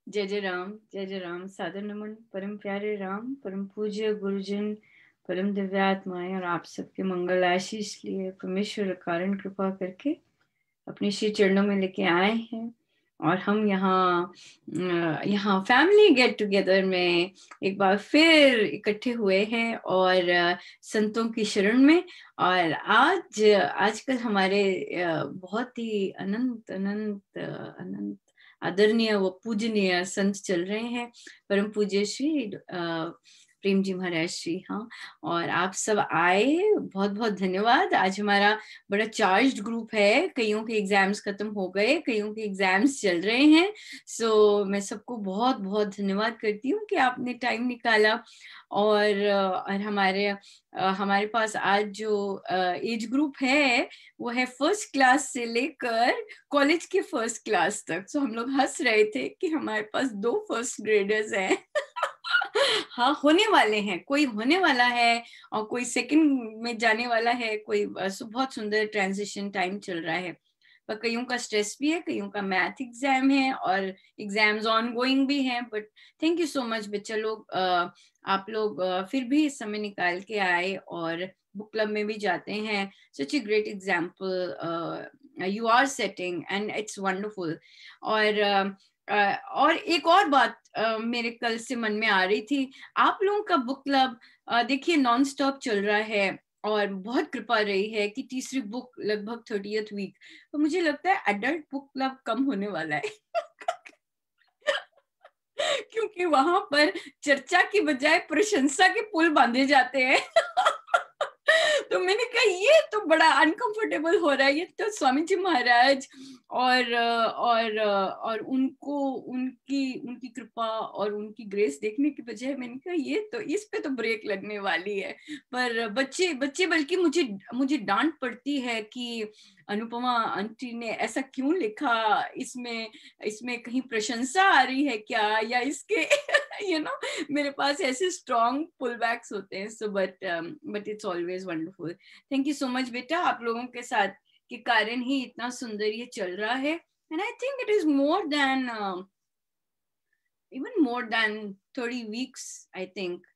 जय जय राम। सादर नमन परम प्यारे राम, परम पूज्य गुरुजन, परम दिव्यात्माएं और आप सबके मंगल आशीष लिए परमेश्वर कारण कृपा करके अपने श्री चरणों में लेके आए हैं। और हम यहाँ फैमिली गेट टुगेदर में एक बार फिर इकट्ठे हुए हैं और संतों की शरण में। और आजकल हमारे बहुत ही अनंत अनंत अनंत आदरणीय व पूजनीय संत चल रहे हैं, परम पूज्य श्री प्रेम जी महाराज श्री। हाँ, और आप सब आए, बहुत बहुत धन्यवाद। आज हमारा बड़ा चार्ज्ड ग्रुप है, कईयों के एग्जाम्स खत्म हो गए, कईयों के एग्जाम्स चल रहे हैं। मैं सबको बहुत बहुत धन्यवाद करती हूँ कि आपने टाइम निकाला। और हमारे पास आज जो एज ग्रुप है वो है फर्स्ट क्लास से लेकर कॉलेज के फर्स्ट क्लास तक। हम लोग हंस रहे थे कि हमारे पास 2 फर्स्ट ग्रेडर्स हैं। हाँ, होने वाले हैं, कोई होने वाला है और कोई सेकंड में जाने वाला है, कोई बहुत सुंदर ट्रांजिशन टाइम चल रहा है। पर कईयों का स्ट्रेस भी है, कईयों का मैथ एग्जाम है और एग्जाम्स ऑन गोइंग भी हैं। But thank you so much बच्चा लोग, आप लोग फिर भी समय निकाल के आए और बुक क्लब में भी जाते हैं। Such a great example you are setting and it's wonderful. और एक और बात मेरे कल से मन में आ रही थी, आप लोगों का बुक क्लब देखिए नॉन स्टॉप चल रहा है और बहुत कृपा रही है कि तीसरी बुक लगभग 30th वीक, तो मुझे लगता है एडल्ट बुक क्लब कम होने वाला है। क्योंकि वहां पर चर्चा की बजाय प्रशंसा के पुल बांधे जाते हैं। तो मैंने कहा ये तो बड़ा अनकंफर्टेबल हो रहा है। ये तो स्वामी जी महाराज और उनको उनकी उनकी कृपा और उनकी ग्रेस देखने की बजाय मैंने कहा ये तो इस पे तो ब्रेक लगने वाली है। पर बच्चे बच्चे बल्कि मुझे डांट पड़ती है कि अनुपमा आंटी ने ऐसा क्यों लिखा, इसमें इसमें कहीं प्रशंसा आ रही है क्या, या इसके मेरे पास ऐसे स्ट्रॉन्ग पुल बैक्स होते हैं। But it's always wonderful. Thank you so much बेटा, आप लोगों के साथ के कारण ही इतना सुंदर ये चल रहा है। And I think it is more than even more than 30 weeks I think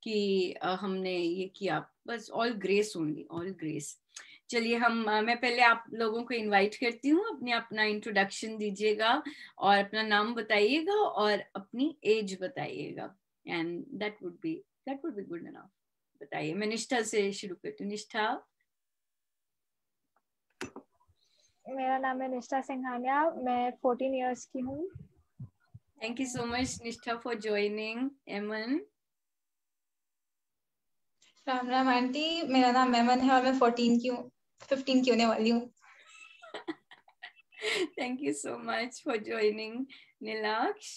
कि हमने ये किया। बस all grace only, all grace. चलिए मैं पहले आप लोगों को इनवाइट करती हूँ, अपना इंट्रोडक्शन दीजिएगा और अपना नाम बताइएगा और अपनी एज बताइएगा। And that would be good enough. बताइए, मैं निष्ठा से शुरू करती हूँ। निष्ठा। मेरा नाम है निष्ठा सिंघानिया, मैं 14 इयर्स की हूँ। थैंक यू सो मच निष्ठा फॉर ज्वाइनिंग। एमन। राम राम आंटी, मेरा नाम एमन है और मैं 15 की होने वाली हूँ। Thank you so much for joining. Nilaksh.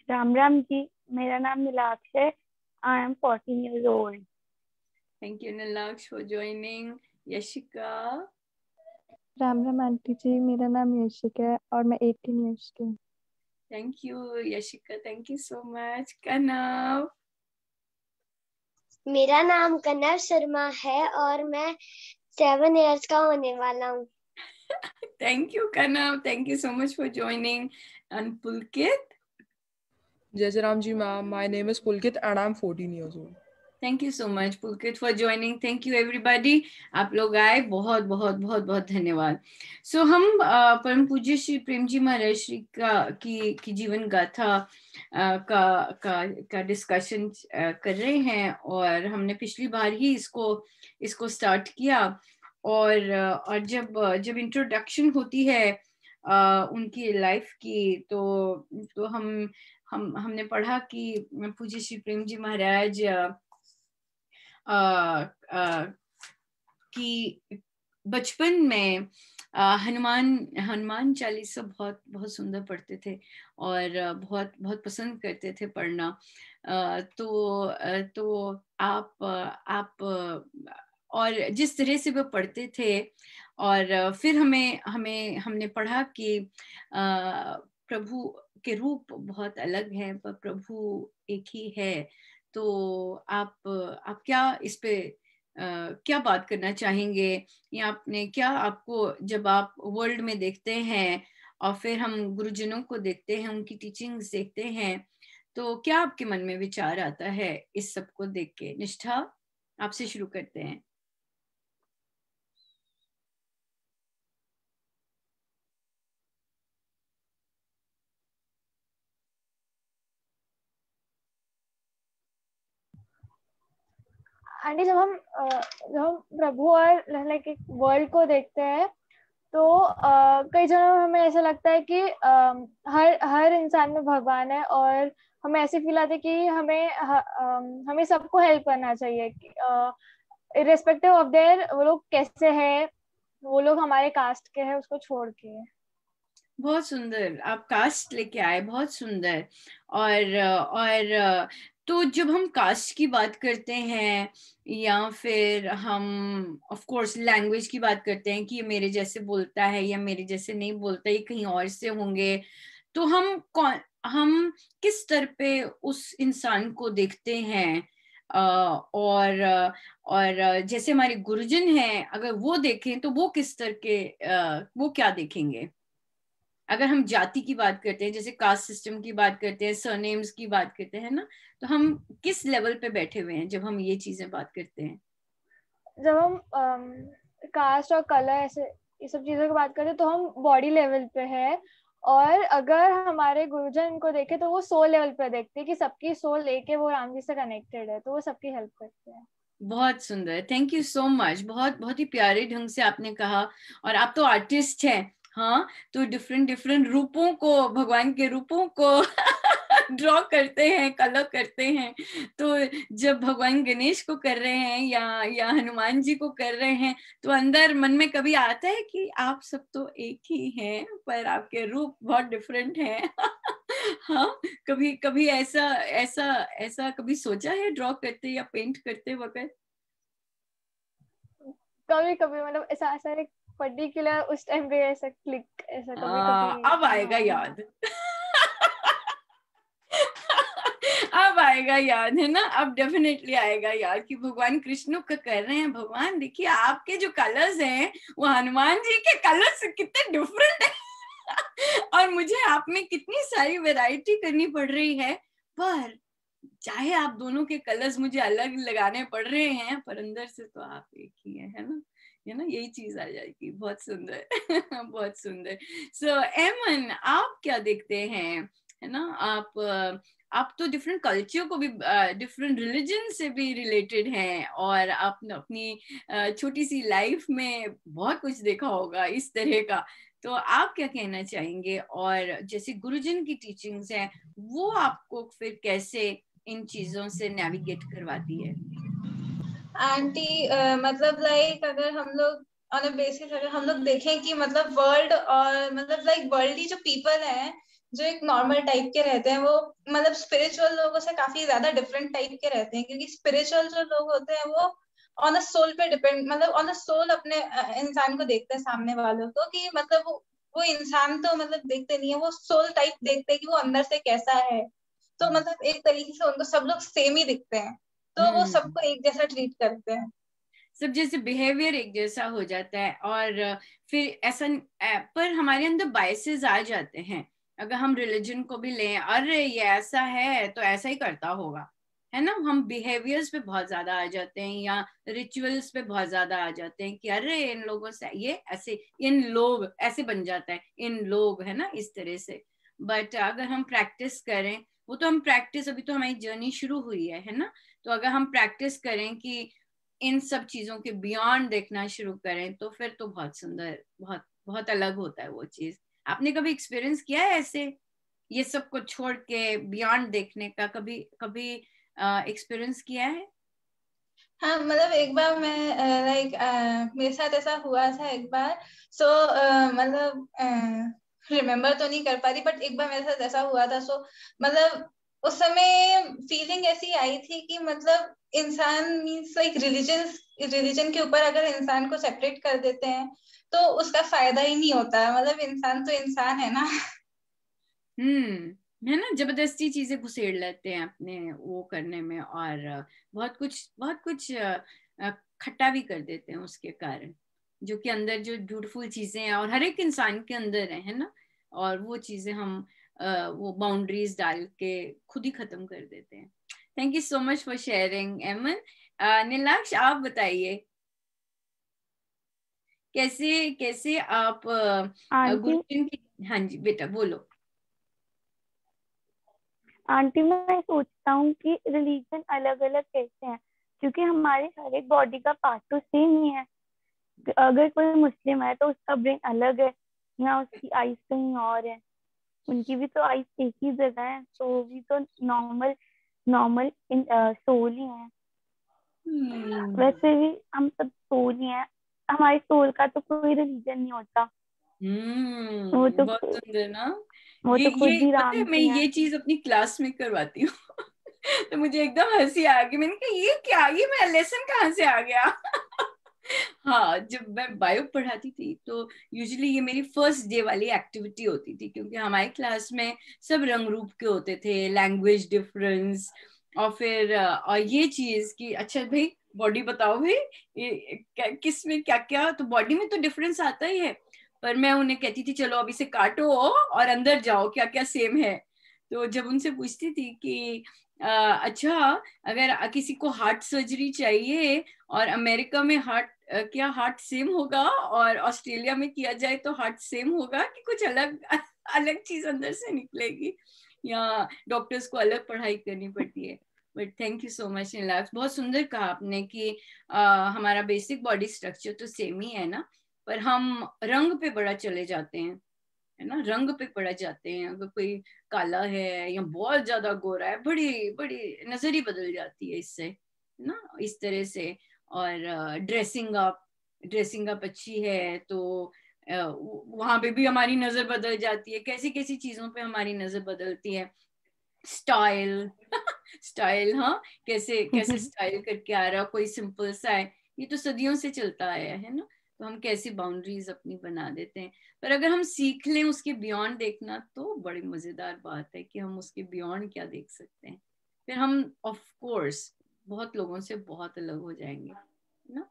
Ram Ram ji, मेरा नाम नीलाक्ष है। I am 14 years old. Thank you Nilaksh for joining. Yashika. Ram Ram aunty जी, मेरा नाम यशिका है और मैं 18 years की हूँ। Thank you Yashika, thank you so much. कनव। मेरा नाम कनव शर्मा है और मैं 7 years का होने वाला हूँ। Thank you Kanav, thank you so much for joining. And Pulkit. Jai Jai Ram ji ma'am, my name is Pulkit and I'm 14 years old. Thank you so much Pulkit for joining. Thank you everybody. आप लोग आए, बहुत बहुत बहुत बहुत धन्यवाद। हम परम पूज्य श्री प्रेम जी महाराज श्री की जीवन गाथा का डिस्कशन कर रहे हैं और हमने पिछली बार ही इसको स्टार्ट किया। और जब इंट्रोडक्शन होती है उनकी लाइफ की, तो हमने पढ़ा कि पूज्य श्री प्रेम जी महाराज कि बचपन में हनुमान चालीसा बहुत बहुत सुंदर पढ़ते थे और बहुत बहुत पसंद करते थे पढ़ना। तो आप और जिस तरह से वो पढ़ते थे, और फिर हमने पढ़ा कि प्रभु के रूप बहुत अलग हैं पर प्रभु एक ही है। तो आप क्या इस पे क्या बात करना चाहेंगे, या आपने क्या, आपको जब आप वर्ल्ड में देखते हैं और फिर हम गुरुजनों को देखते हैं, उनकी टीचिंग्स देखते हैं, तो क्या आपके मन में विचार आता है इस सब को देख के? निष्ठा, आपसे शुरू करते हैं। आंटी, जब हम प्रभु और लाइक एक वर्ल्ड को देखते हैं तो कई जगह हमें ऐसा लगता है कि हर इंसान में भगवान है, और हमें ऐसे फील आते कि हमें सबको हेल्प करना चाहिए, इर्रेस्पेक्टिव ऑफ देयर वो लोग कैसे हैं, वो लोग हमारे कास्ट के हैं उसको छोड़ के। बहुत सुंदर, आप कास्ट लेके आए, बहुत सुंदर। और तो जब हम कास्ट की बात करते हैं, या फिर हम ऑफ कोर्स लैंग्वेज की बात करते हैं कि ये मेरे जैसे बोलता है या मेरे जैसे नहीं बोलता, ये कहीं और से होंगे, तो हम किस स्तर पे उस इंसान को देखते हैं? और जैसे हमारे गुरुजन हैं, अगर वो देखें तो वो किस स्तर के, वो क्या देखेंगे? अगर हम जाति की बात करते हैं, जैसे कास्ट सिस्टम की बात करते हैं, सरनेम्स की बात करते हैं ना, तो हम किस लेवल पे बैठे हुए हैं जब हम ये चीजें बात करते हैं? जब हम कास्ट और कलर ऐसे ये सब चीजों की बात करते हैं तो हम बॉडी लेवल पे है, और अगर हमारे गुरुजन को देखे तो वो सोल लेवल पे देखते हैं कि सबकी सोल लेके वो राम जी से कनेक्टेड है, तो वो सबकी हेल्प करते हैं। बहुत सुंदर, थैंक यू सो मच, बहुत बहुत ही प्यारे ढंग से आपने कहा। और आप तो आर्टिस्ट हैं, हाँ, तो डिफरेंट डिफरेंट रूपों को, भगवान के रूपों को ड्रॉ करते हैं, कलर करते हैं। तो जब भगवान गणेश को कर रहे हैं या हनुमान जी को कर रहे हैं, तो अंदर मन में कभी आता है कि आप सब तो एक ही हैं पर आपके रूप बहुत डिफरेंट हैं? हाँ, कभी कभी ऐसा ऐसा ऐसा कभी सोचा है ड्रॉ करते या पेंट करते वक्त? कभी कभी मतलब ऐसा ऐसा एक पर्टिकुलर उस टाइम पे ऐसा क्लिक ऐसा कभी कभी अब आएगा याद। अब आएगा याद, है ना? अब डेफिनेटली आएगा याद कि भगवान कृष्ण का कर रहे हैं, भगवान देखिए आपके जो कलर्स हैं वो हनुमान जी के कलर्स से कितने डिफरेंट है। और मुझे आप में कितनी सारी वैरायटी करनी पड़ रही है, पर चाहे आप दोनों के कलर्स मुझे अलग लगाने पड़ रहे हैं, पर अंदर से तो आप एक ही है ना? है ना? यही चीज आ जाएगी। बहुत सुंदर। बहुत सुंदर। सो एमन, आप क्या देखते हैं? है ना, आप तो डिफरेंट कल्चर को भी, डिफरेंट रिलीजन से भी रिलेटेड हैं, और आपने अपनी छोटी सी लाइफ में बहुत कुछ देखा होगा इस तरह का। तो आप क्या कहना चाहेंगे? और जैसे गुरुजन की टीचिंग्स हैं, वो आपको फिर कैसे इन चीजों से नेविगेट करवाती है? आंटी मतलब लाइक अगर हम लोग ऑन अ बेसिस अगर हम लोग देखें कि मतलब वर्ल्ड और मतलब लाइक वर्ल्डली जो पीपल हैं जो एक नॉर्मल टाइप के रहते हैं, वो मतलब स्पिरिचुअल लोगों से काफी ज्यादा डिफरेंट टाइप के रहते हैं, क्योंकि स्पिरिचुअल जो लोग होते हैं वो ऑन अ सोल पे डिपेंड, मतलब ऑन अ सोल अपने इंसान को देखते हैं सामने वालों को, कि मतलब वो इंसान तो मतलब देखते नहीं है, वो सोल टाइप देखते हैं कि वो अंदर से कैसा है। तो मतलब एक तरीके से उनको सब लोग सेम ही दिखते हैं, तो वो सबको एक जैसा ट्रीट करते हैं, सब जैसे बिहेवियर एक जैसा हो जाता है। और फिर ऐसा, पर हमारे अंदर बायसेस आ जाते हैं। अगर हम रिलीजन को भी लें, अरे ये ऐसा है तो ऐसा ही करता होगा, है ना? हम बिहेवियर्स पे बहुत ज्यादा आ जाते हैं, या रिचुअल्स पे बहुत ज्यादा आ जाते हैं कि अरे इन लोगों से ये ऐसे, इन लोग ऐसे बन जाता है, इन लोग, है ना, इस तरह से। बट अगर हम प्रैक्टिस करें, वो तो हम प्रैक्टिस, अभी तो हमारी जर्नी शुरू हुई है ना? तो अगर हम प्रैक्टिस करें कि इन सब चीजों के बियॉन्ड देखना शुरू करें, तो फिर तो बहुत सुंदर, बहुत बहुत अलग होता है वो चीज। आपने कभी एक्सपीरियंस किया है ऐसे, ये सब को छोड़ के बियॉन्ड देखने का? कभी कभी एक्सपीरियंस किया है? हाँ मतलब एक बार मैं लाइक मेरे साथ ऐसा हुआ था एक बार। सो मतलब रिमेम्बर तो नहीं कर पा रही, बट एक बार मेरे साथ ऐसा हुआ था। सो मतलब उस समय फीलिंग ऐसी आई थी कि मतलब इंसान मीन्स लाइक रिलीजन के ऊपर अगर इंसान को सेपरेट कर देते हैं तो उसका फायदा ही नहीं होता है, मतलब इंसान तो इंसान है ना। है ना, जबरदस्ती चीजें घुसेड़ लेते हैं अपने वो करने में, और बहुत कुछ खट्टा भी कर देते हैं उसके कारण, जो कि अंदर जो ब्यूटीफुल चीजें हैं और हर एक इंसान के अंदर है ना, और वो चीजें हम वो बाउंड्रीज डाल के खुद ही खत्म कर देते हैं। Thank you so much for sharing एमन। नीलाक्ष आप बताइए, कैसे कैसे आप आंटी गुरुजन की, हाँ जी बेटा बोलो। आंटी मैं सोचता हूँ कि रिलीजन अलग अलग कैसे हैं, क्योंकि हमारे हर एक बॉडी का पार्ट तो सेम ही है। अगर कोई मुस्लिम है तो उसका ब्रेन अलग है, या उसकी आइज कहीं और है, उनकी भी तो आइज एक ही जगह है, तो वो भी तो नॉर्मल नॉर्मल सोल ही है। वैसे भी हम सब सोल ही हैं, हमारी सोल का तो कोई रिलीजन नहीं होता। वो तो बहुत सुंदर ना। वो तो खुद ये ही पता है राम मैं जी हैं। ये चीज अपनी क्लास में करवाती हूँ तो मुझे एकदम हंसी आ गई, मैंने कहा ये क्या, ये मैं लेसन कहाँ से आ गया हाँ, जब मैं बायो पढ़ाती थी तो यूजुअली ये मेरी फर्स्ट डे वाली एक्टिविटी होती थी, क्योंकि हमारे क्लास में सब रंग रूप के होते थे, लैंग्वेज डिफरेंस, और फिर और ये चीज कि अच्छा भाई बॉडी बताओ भाई ये किस में क्या क्या, तो बॉडी में तो डिफरेंस आता ही है, पर मैं उन्हें कहती थी चलो अब इसे काटो और अंदर जाओ क्या क्या सेम है। तो जब उनसे पूछती थी कि अच्छा अगर किसी को हार्ट सर्जरी चाहिए और अमेरिका में हार्ट क्या हार्ट सेम होगा और ऑस्ट्रेलिया में किया जाए तो हार्ट सेम होगा कि कुछ अलग अलग चीज अंदर से निकलेगी, या डॉक्टर्स को अलग पढ़ाई करनी पड़ती है। But thank you so much Nilaksh, बहुत सुंदर कहा आपने कि हमारा बेसिक बॉडी स्ट्रक्चर तो सेम ही है ना, पर हम रंग पे बड़ा चले जाते हैं, है ना, रंग पे पड़ जाते हैं। अगर कोई काला है या बहुत ज्यादा गोरा है, बड़ी बड़ी नजर ही बदल जाती है इससे, है ना, इस तरह से। और ड्रेसिंग अप अच्छी है तो वहां पे भी हमारी नजर बदल जाती है, कैसी कैसी चीजों पे हमारी नजर बदलती है। स्टाइल स्टाइल, हाँ, कैसे कैसे स्टाइल करके आ रहा, कोई सिंपल सा है, ये तो सदियों से चलता आया है ना, तो हम कैसी बाउंड्रीज अपनी बना देते हैं। पर अगर हम सीख लें उसके बियॉन्ड देखना तो बड़ी मजेदार बात है कि हम उसके बियॉन्ड क्या देख सकते हैं, फिर हम ऑफ कोर्स बहुत लोगों से बहुत अलग हो जाएंगे ना।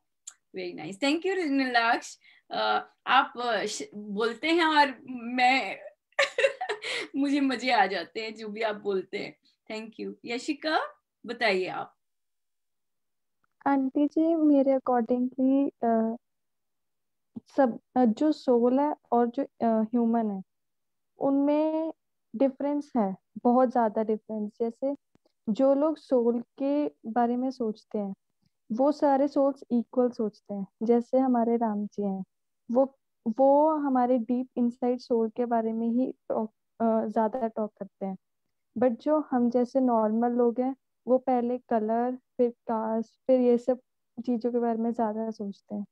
Very nice, thank you Nilaksh. आप बोलते हैं और मैं मुझे मजे आ जाते हैं जो भी आप बोलते हैं। Thank you. यशिका बताइए आप। आंटी जी मेरे अकॉर्डिंगली सब जो सोल है और जो ह्यूमन है उनमें डिफरेंस है, बहुत ज्यादा डिफरेंस। जैसे जो लोग सोल के बारे में सोचते हैं वो सारे सोल्स इक्वल सोचते हैं, जैसे हमारे राम जी हैं, वो वो हमारे डीप इनसाइड सोल के बारे में ही ज्यादा टॉक करते हैं। बट जो हम जैसे नॉर्मल लोग हैं वो पहले कलर फिर कास्ट फिर ये सब चीजों के बारे में ज्यादा सोचते हैं।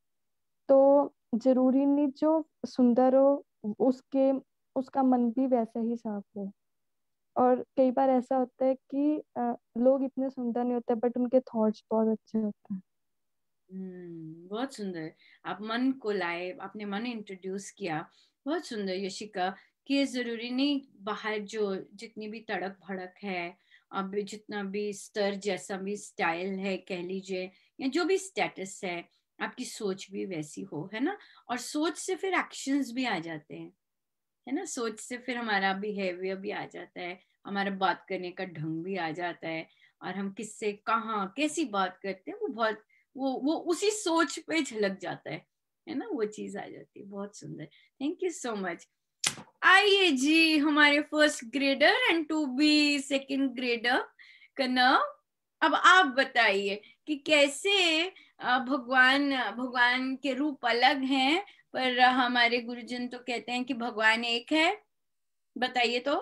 तो जरूरी नहीं जो सुंदर हो उसके उसका मन भी वैसा ही साफ हो। और कई बार ऐसा होता है कि लोग इतने सुंदर नहीं होते बट उनके थॉट्स बहुत अच्छे होते हैं। बहुत सुंदर, आप मन को लाए, आपने मन इंट्रोड्यूस किया, बहुत सुंदर यशिका। कि ये जरूरी नहीं बाहर जो जितनी भी तड़क भड़क है, अब जितना भी स्तर जैसा भी स्टाइल है कह लीजिए, या जो भी स्टेटस है, आपकी सोच भी वैसी हो, है ना। और सोच से फिर एक्शंस भी आ जाते हैं, है ना, सोच से फिर हमारा बिहेवियर भी आ जाता है, हमारा बात करने का ढंग भी आ जाता है, और हम किससे कहाँ कैसी बात करते हैं वो बहुत वो उसी सोच पे झलक जाता है ना, वो चीज आ जाती है। बहुत सुंदर, थैंक यू सो मच। आइए जी हमारे first grader and to be second grader Kanav, अब आप बताइए कि कैसे भगवान के रूप अलग हैं, पर हमारे गुरुजन तो कहते हैं कि भगवान एक है, बताइए तो।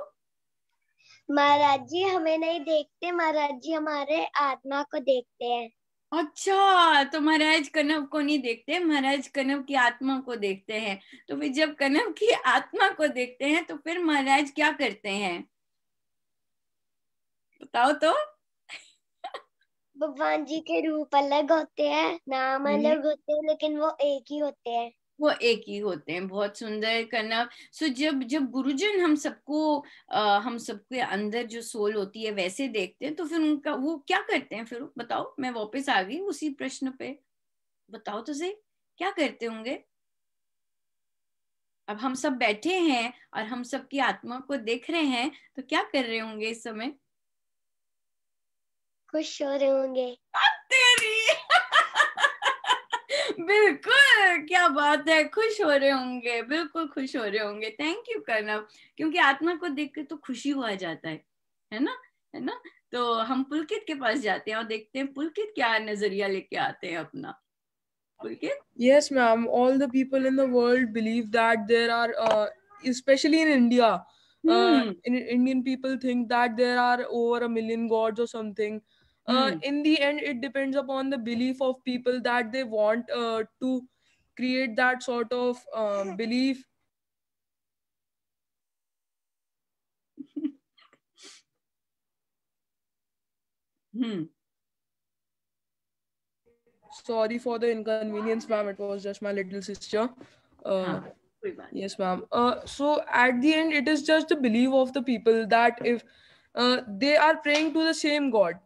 महाराज जी हमें नहीं देखते, महाराज जी हमारे आत्मा को देखते हैं। अच्छा, तो महाराज कनव को नहीं देखते, महाराज कनव की आत्मा को देखते हैं। तो फिर जब कनव की आत्मा को देखते हैं तो फिर महाराज क्या करते हैं, बताओ तो। भगवान जी के रूप अलग होते हैं, नाम अलग होते हैं, लेकिन वो एक ही होते हैं। वो एक ही होते हैं, बहुत सुंदर कनव। सो जब जब गुरुजन हम सबके अंदर जो सोल होती है वैसे देखते हैं, तो फिर उनका वो क्या करते हैं, फिर बताओ, मैं वापस आ गई उसी प्रश्न पे। बताओ तो सही, क्या करते होंगे? अब हम सब बैठे हैं और हम सबकी आत्मा को देख रहे हैं, तो क्या कर रहे होंगे इस समय? खुश हो रहे होंगे। तेरी बिल्कुल, क्या बात है, खुश हो रहे होंगे, बिल्कुल खुश हो रहे होंगे। थैंक यू कर्णव, क्योंकि आत्मा को देख के तो खुशी हुआ जाता है ना, है ना। तो हम पुलकित के पास जाते हैं और देखते हैं पुलकित क्या नजरिया लेके आते हैं अपना। पुलकित? Yes, ma'am. All the people in the world believe that there are, especially in India, Indian people think that there are over 1 million gods or something. In the end, it depends upon the belief of people that they want to create that sort of belief. Sorry for the inconvenience, ma'am. It was just my little sister. Yes, ma'am. So at the end, it is just the belief of the people that if they are praying to the same God,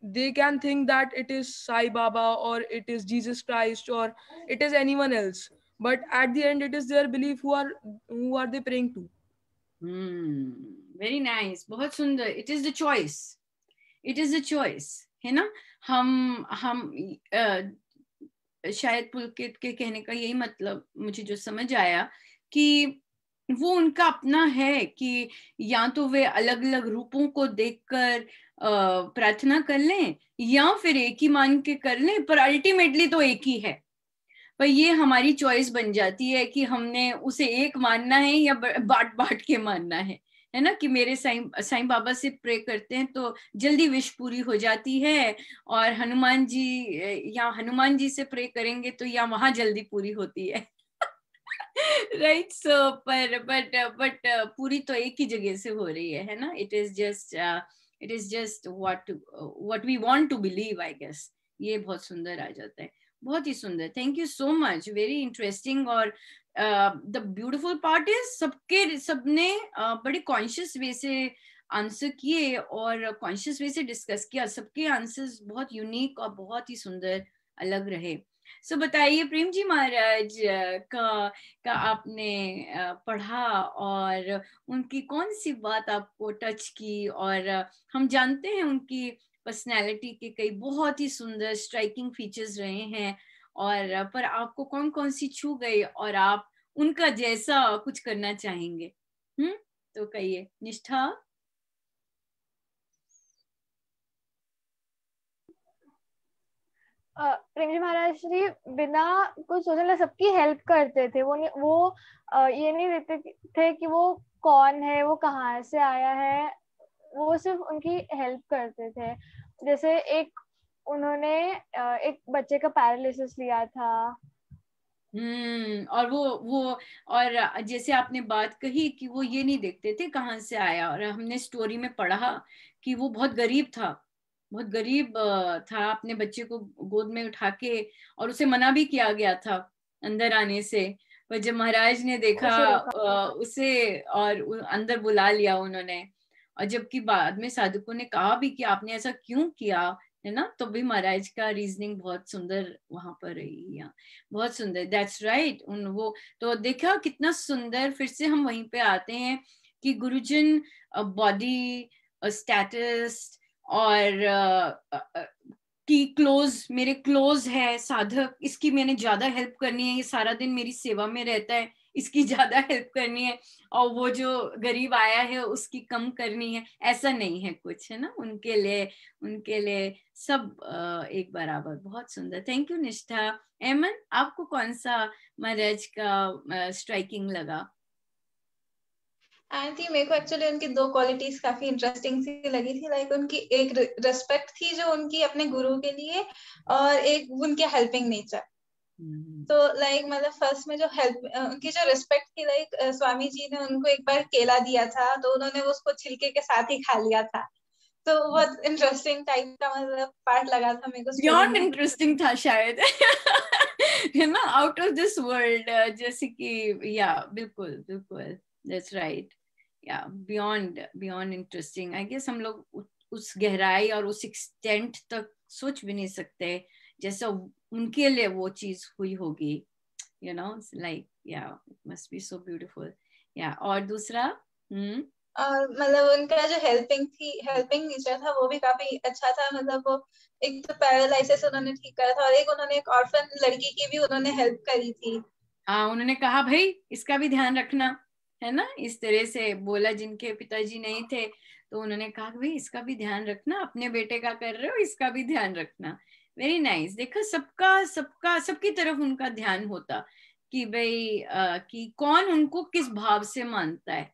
they can think that it is Sai Baba or it is Jesus Christ or it is anyone else. But at the end, it is their belief who are they praying to. Very nice, बहुत सुंदर। It is the choice, it is the choice, है ना। हम शायद पुलकित के कहने का यही मतलब मुझे जो समझ आया कि वो उनका अपना है कि या तो वे अलग अलग रूपों को देखकर प्रार्थना कर लें या फिर एक ही मान के कर लें, पर अल्टीमेटली तो एक ही है। पर ये हमारी चॉइस बन जाती है कि हमने उसे एक मानना है या बांट बांट के मानना है ना। कि मेरे साईं बाबा से प्रे करते हैं तो जल्दी विश पूरी हो जाती है, और हनुमान जी से प्रे करेंगे तो या वहां जल्दी पूरी होती है। राइट। सो बट पूरी तो एक ही जगह से हो रही है ना। It is just what we want to believe, I guess. ये बहुत सुंदर आ जाता है, बहुत ही सुंदर। Thank you so much, very interesting. और द ब्यूटिफुल पार्ट इज सबने बड़े कॉन्शियस वे से आंसर किए और कॉन्शियस वे से डिस्कस किया। सबके आंसर्स बहुत यूनिक और बहुत ही सुंदर अलग रहे। सो बताइए प्रेम जी महाराज का आपने पढ़ा और उनकी कौन सी बात आपको टच की? और हम जानते हैं उनकी पर्सनैलिटी के कई बहुत ही सुंदर स्ट्राइकिंग फीचर्स रहे हैं, और पर आपको कौन कौन सी छू गई और आप उनका जैसा कुछ करना चाहेंगे? तो कहिए। निष्ठा? प्रेम जी महाराज जी बिना कुछ सोचने सबकी हेल्प करते थे। वो ये नहीं देखते थे कि वो कौन है, वो कहाँ से आया है, वो सिर्फ उनकी हेल्प करते थे। जैसे उन्होंने एक बच्चे का पैरालिसिस लिया था। और वो और जैसे आपने बात कही कि वो ये नहीं देखते थे कहाँ से आया, और हमने स्टोरी में पढ़ा कि वो बहुत गरीब था, बहुत गरीब था। अपने बच्चे को गोद में उठा के, और उसे मना भी किया गया था अंदर आने से, पर जब महाराज ने देखा उसे और अंदर बुला लिया उन्होंने। और जबकि बाद में साधुकों ने कहा भी कि आपने ऐसा क्यों किया, है ना, तो भी महाराज का रीजनिंग बहुत सुंदर वहां पर रही। बहुत सुंदर, दैट्स राइट। वो तो देखा कितना सुंदर। फिर से हम वहीं पे आते हैं कि गुरुजन बॉडी स्टेटस और कि मेरे क्लोज है साधक, इसकी मैंने ज्यादा हेल्प करनी है, ये सारा दिन मेरी सेवा में रहता है, इसकी ज्यादा हेल्प करनी है, और वो जो गरीब आया है उसकी कम करनी है, ऐसा नहीं है कुछ, है ना। उनके लिए सब एक बराबर। बहुत सुंदर, थैंक यू निष्ठा। एमन, आपको कौन सा महाराज का स्ट्राइकिंग लगा? आंटी मेरे को एक्चुअली उनकी 2 क्वालिटीज काफी इंटरेस्टिंग सी लगी थी। लाइक उनकी एक रिस्पेक्ट थी जो उनकी अपने गुरु के लिए, और एक उनके हेल्पिंग नेचर। तो लाइक मतलब फर्स्ट में जो उनकी जो रिस्पेक्ट थी, लाइक स्वामी जी ने उनको एक बार केला दिया था तो उन्होंने उसको छिलके के साथ ही खा लिया था। तो बहुत इंटरेस्टिंग टाइप का मतलब पार्ट लगा था मेरे को। बियॉन्ड इंटरेस्टिंग था शायद। है ना, आउट ऑफ दिस वर्ल्ड। जैसे कि या बिल्कुल बिल्कुल, दैट्स राइट। या बियॉन्ड इंटरेस्टिंग। आई गेस हम लोग उस गहराई और उस एक्सटेंट तक सोच भी नहीं सकते जैसा उनके लिए वो चीज हुई होगी, यू नो, लाइक या it must be so beautiful. या और दूसरा और मतलब उनका जो हेल्पिंग नेचर था वो भी काफी अच्छा था। मतलब वो एक तो पैरालिसिस उन्होंने ठीक करा था, और एक उन्होंने एक ऑर्फन लड़की की भी उन्होंने हेल्प करी थी। उन्होंने कहा भाई इसका भी ध्यान रखना, है ना, इस तरह से बोला। जिनके पिताजी नहीं थे तो उन्होंने कहा भाई इसका भी ध्यान रखना, अपने बेटे का कर रहे हो, इसका भी ध्यान रखना। Very nice. देखो सबकी तरफ उनका ध्यान होता कि भाई कि कौन उनको किस भाव से मानता है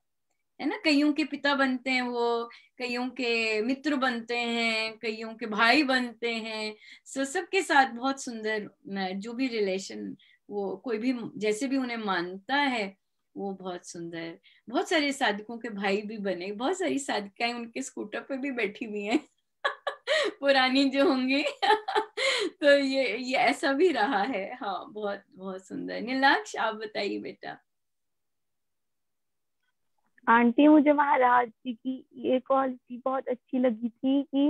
ना। कईयों के पिता बनते हैं वो, कईयों के मित्र बनते हैं, कईयों के भाई बनते हैं। सो सबके साथ बहुत सुंदर जो भी रिलेशन, वो कोई भी जैसे भी उन्हें मानता है वो बहुत सुंदर। बहुत सारे साधकों के भाई भी बने, बहुत सारी साधिकाएं उनके स्कूटर पे भी बैठी हुई हैं पुरानी जो होंगी तो ये ऐसा भी रहा है। हाँ, बहुत बहुत सुंदर। नीलाक्ष आप बताइए बेटा। आंटी, मुझे महाराज जी की ये क्वालिटी बहुत अच्छी लगी थी कि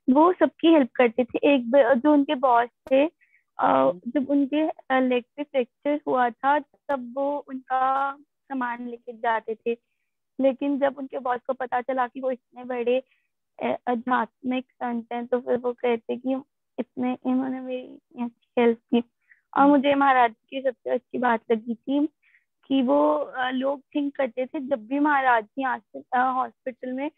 वो सबकी हेल्प करते थे। जो उनके बॉस थे, जब उनके लेग पे फ्रैक्चर हुआ था तब वो उनका सामान लेके जाते थे, लेकिन जब उनके बॉस को पता चला कि वो इतने बड़े आध्यात्मिक संत हैं तो फिर वो कहते कि इन्होंने मेरी अच्छी हेल्प की। और मुझे महाराज की सबसे अच्छी बात लगी थी कि वो लोग थिंक करते थे जब भी महाराज जी यहाँ से हॉस्पिटल में,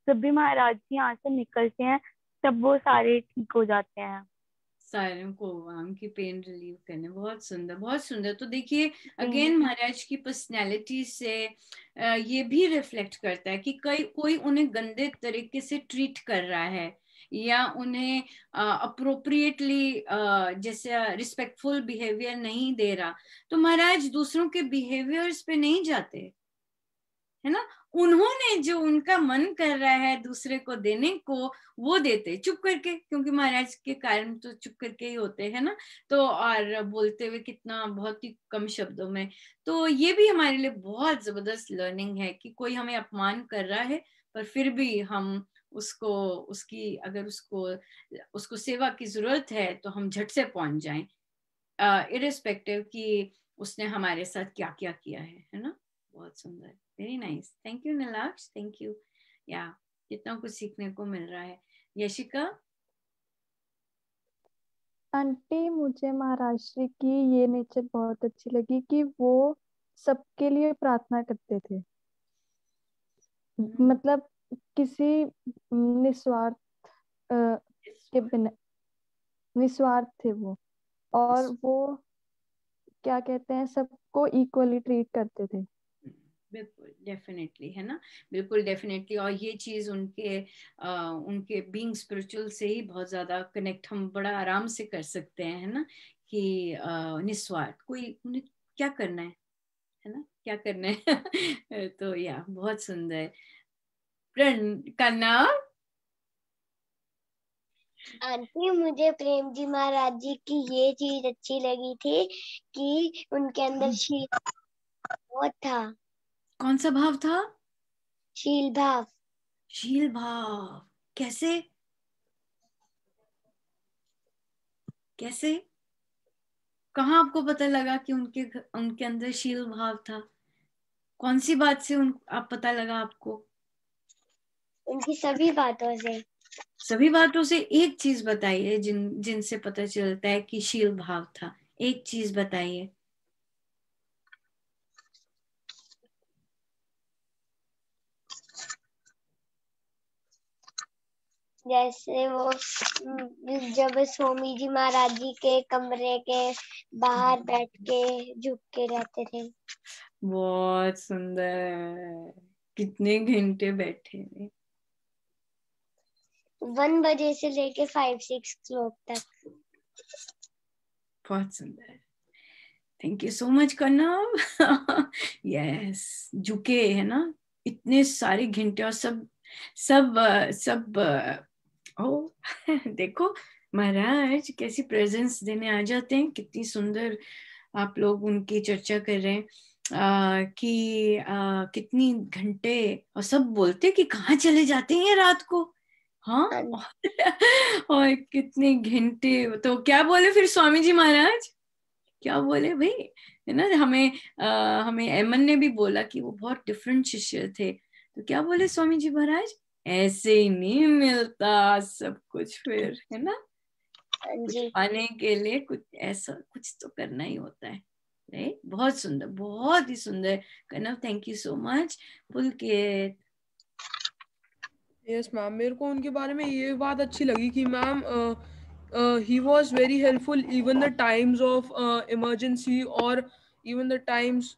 जब भी महाराज जी यहाँ से निकलते हैं तब वो सारे ठीक हो जाते हैं, सारों को उनकी पेन रिलीव करने। बहुत सुंदर, बहुत सुंदर। तो देखिए अगेन महाराज की पर्सनैलिटी से ये भी रिफ्लेक्ट करता है कि कोई उन्हें गंदे तरीके से ट्रीट कर रहा है या उन्हें अप्रोप्रिएटली जैसे रिस्पेक्टफुल बिहेवियर नहीं दे रहा, तो महाराज दूसरों के बिहेवियर्स पे नहीं जाते, है ना। उन्होंने जो उनका मन कर रहा है दूसरे को देने को वो देते चुप करके, क्योंकि महाराज के कारण तो चुप करके ही होते हैं ना। तो और बोलते हुए कितना, बहुत ही कम शब्दों में। तो ये भी हमारे लिए बहुत जबरदस्त लर्निंग है कि कोई हमें अपमान कर रहा है पर फिर भी हम उसको, उसकी अगर उसको सेवा की जरूरत है तो हम झट से पहुंच जाएं, इरिस्पेक्टिव कि उसने हमारे साथ क्या क्या किया है ना। बहुत सुंदर, very nice. Thank you Nilaksh, thank you. या कितना कुछ सीखने को मिल रहा है। यशिका। आंटी, मुझे महाराज श्री की ये नेचर बहुत अच्छी लगी कि वो सबके लिए प्रार्थना करते थे। मतलब किसी निस्वार्थ के बिना, निस्वार्थ थे वो, और वो क्या कहते हैं, सबको इक्वली ट्रीट करते थे। बिल्कुल डेफिनेटली, है ना, बिल्कुल डेफिनेटली। और ये चीज उनके बीइंग स्पिरिचुअल से ही बहुत ज्यादा कनेक्ट हम बड़ा आराम से कर सकते हैं, है ना, कि निस्वार्थ, कोई उन्हें क्या करना है ना, क्या करना है तो या बहुत सुंदर। कन्ना। आंटी, मुझे प्रेम जी महाराज जी की ये चीज अच्छी लगी थी कि उनके अंदर शील वो था। कौन सा भाव था? शील भाव। शील भाव कैसे? कैसे? कहाँ आपको पता लगा कि उनके अंदर शील भाव था? कौन सी बात से आप पता लगा आपको? उनकी सभी बातों से। सभी बातों से एक चीज बताइए जिनसे पता चलता है कि शील भाव था। एक चीज बताइए। जैसे वो जब स्वामी जी महाराज जी के कमरे के बाहर बैठ के झुक के रहते थे। बहुत सुंदर। कितने घंटे बैठे थे? 1 बजे से लेके 5-6 क्लॉक तक। बहुत सुंदर। Thank you so much Kannan. Yes, झुके, है ना, इतने सारे घंटे। और सब ओ देखो महाराज कैसी प्रेजेंस देने आ जाते हैं। कितनी सुंदर आप लोग उनकी चर्चा कर रहे हैं कि कितनी घंटे। और सब बोलते कि कहाँ चले जाते हैं रात को, हाँ और कितने घंटे, तो क्या बोले फिर स्वामी जी महाराज, क्या बोले भाई, है ना, हमें एमन ने भी बोला कि वो बहुत डिफरेंट शिष्य थे, तो क्या बोले स्वामी जी महाराज, ऐसे ही नहीं मिलता सब कुछ फिर, है ना, कुछ पाने के लिए कुछ ऐसा कुछ तो करना ही होता है। राइट, बहुत सुंदर, बहुत ही सुंदर Kanav, thank you so much. Pulkit. Yes ma'am, मेरे को उनके बारे में ये बात अच्छी लगी कि ma'am he was very helpful even the times of emergency और even the times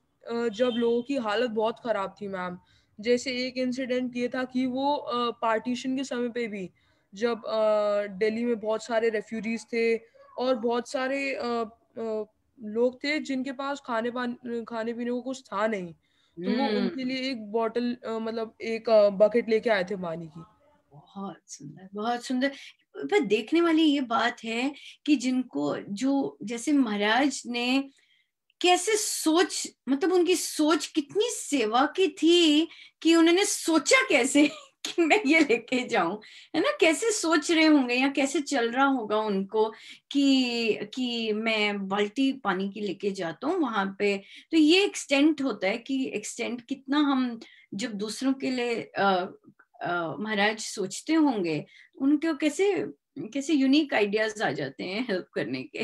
जब लोगों की हालत बहुत खराब थी मैम। जैसे एक इंसिडेंट ये था कि वो पार्टीशन के समय पे भी, जब दिल्ली में बहुत सारे रेफ्यूजीज थे और बहुत सारे लोग थे जिनके पास खाने पीने को कुछ था नहीं, तो वो उनके लिए एक बॉटल मतलब एक बकेट लेके आए थे पानी की। बहुत सुंदर, बहुत सुंदर। पर देखने वाली ये बात है कि जिनको, जो जैसे महाराज ने कैसे सोच, मतलब उनकी सोच कितनी सेवा की थी कि उन्होंने सोचा कैसे कि मैं ये लेके जाऊं, है ना, कैसे सोच रहे होंगे या कैसे चल रहा होगा उनको कि मैं बाल्टी पानी की लेके जाता हूँ वहां पे। तो ये एक्सटेंट होता है कि एक्सटेंट कितना हम जब दूसरों के लिए महाराज सोचते होंगे, उनको कैसे कैसे यूनिक आइडियाज आ जाते हैं हेल्प करने के,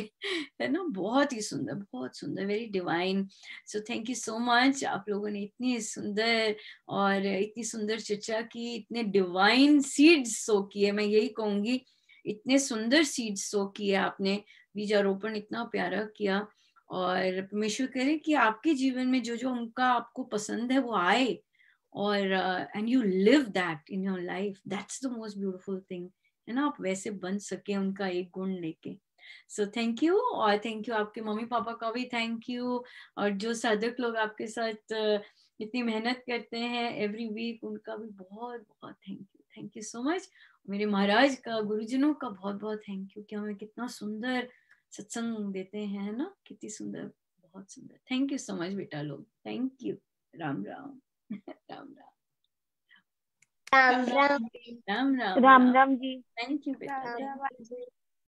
है ना, बहुत ही सुंदर, बहुत सुंदर, very divine. So thank you so much, आप लोगों ने इतनी सुंदर और इतनी सुंदर चर्चा की, इतने डिवाइन सीड्स सो किए, मैं यही कहूंगी, इतने सुंदर सीड्स सो किए आपने, बीजारोपण इतना प्यारा किया, और परमेश्वर करे कि आपके जीवन में जो जो उनका आपको पसंद है वो आए, और and you live that in your life, that's the most beautiful thing, है ना, आप वैसे बन सके उनका एक गुण लेके। सो थैंक यू, और थैंक यू आपके मम्मी पापा का भी थैंक यू, और जो साधक लोग आपके साथ इतनी मेहनत करते हैं एवरी वीक, उनका भी बहुत बहुत थैंक यू सो मच। मेरे महाराज का, गुरुजनों का बहुत बहुत थैंक यू कि हमें कितना सुंदर सत्संग देते हैं, है ना, कितनी सुंदर, बहुत सुंदर। थैंक यू सो मच बेटा लोग, thank you. Ram Ram Ram Ram Ram Ram Ram Ram Ram Ram ji. Thank you बेटा, राम थैंक राम यू।